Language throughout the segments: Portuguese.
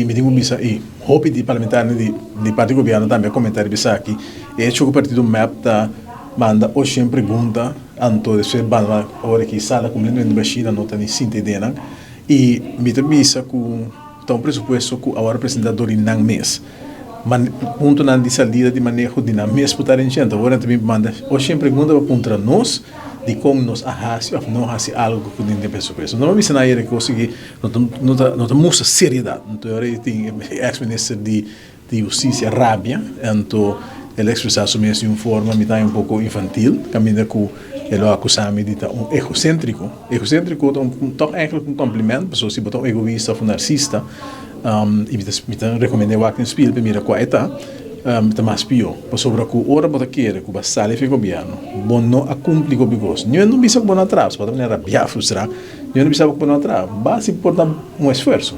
e me digo bisa e hope di parlamentar di parte governo também comentar bisa aqui é que o partido MAP tá manda ou sempre pergunta anto de ser banda hora que sala como no China não tá nem sintedena e me bisa com então pressuposto que agora apresentador em nang mês ponto na de salida de manejo de na mês putar em gente agora também manda ou sempre pergunta para nós de como nos ahasi ou não ahasi algo que dentro de pressuposto não me na era que consegui não mostra seriedade então eu tenho ex-ministro de justiça Rábia então ele expressar somente uma forma um pouco infantil caminha com ele acusar-me de egocêntrico então eigenlijk um complemento pessoas se botam egoísta ou narcisista e me recomendei o acto spil para mira quaeta tá mais pior sobre que ora bota querer que o sale fica governo bom não acumple com bigos não bisa que bom atrás pode maneira bia frustrar não bisa que bom atrás basta importar esforço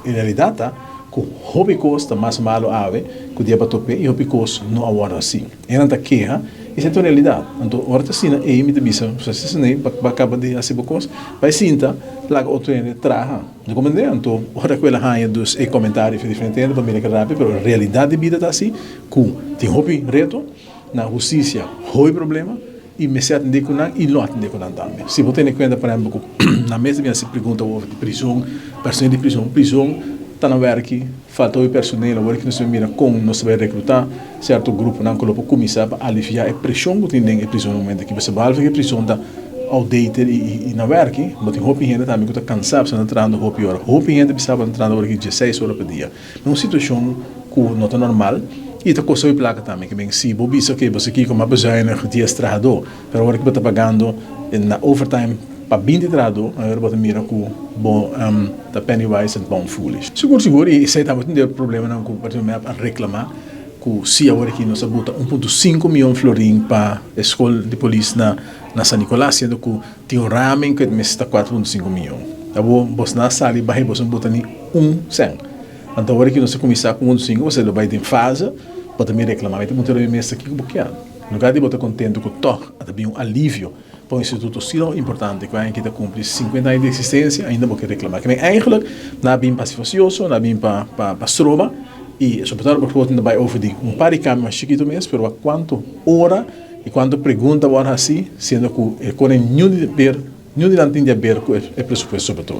em realidade tá que o hobby custa mais malo ave que o dia para tope e o hobby custa não agora assim era da queja isso é a realidade então orta sina e me bisa se nem acaba de assim bocos vai sinta lá outro traha de comandante então ora que ela ganha dos comentários diferentes para mim que rápido pero a realidade de vida tá assim que tem hobby reto na justiça hobby problema e me se atender com não e não atender com também se você tem conta por exemplo na mesa minha se pergunta over de prisão personal de prisão está na werk falta o personal o que nós mira como nós vai recrutar certo grupo não coloca começar para aliviar a pressão que tem em prisão no momento que você vai ver a prisão da outdated e na werk mas tem hope ainda também que está cansado se não trando hope ainda precisa entrar na hora que 16 horas por dia numa situação que não é normal e está com a placa também que bem se bobi isso que você aqui como a pessoa é dia estrado pero agora que você está pagando na overtime para 20 trado, agora você mira com bom da Pennywise and Pound Foolish. Seguro e isso aí também tem problema não com o partido a reclamar que se agora aqui nós bota 1,5 milhão florim para a escola de polícia na São Nicolás, sendo que tem um ramen que está 4,5 milhão. Tá bom, você na sala e vai você botar nem 100. Então agora que nós começar com 1,5 você vai ter fase para também reclamar, mas tem muito mais aqui que bloqueado. No lugar de botar contente com o toque, também um alívio para um instituto tão importante que vai que cumprir 50 anos de existência, ainda vou reclamar. Que eigenlijk não é bem pacifioso, não é bem para stroba e sobretudo porque você vai ouvir par de caminhos mais chiquito mesmo, pero quanto hora e quanto pergunta agora assim, sendo que ele corre nenhum de ver o pressuposto sobre todo.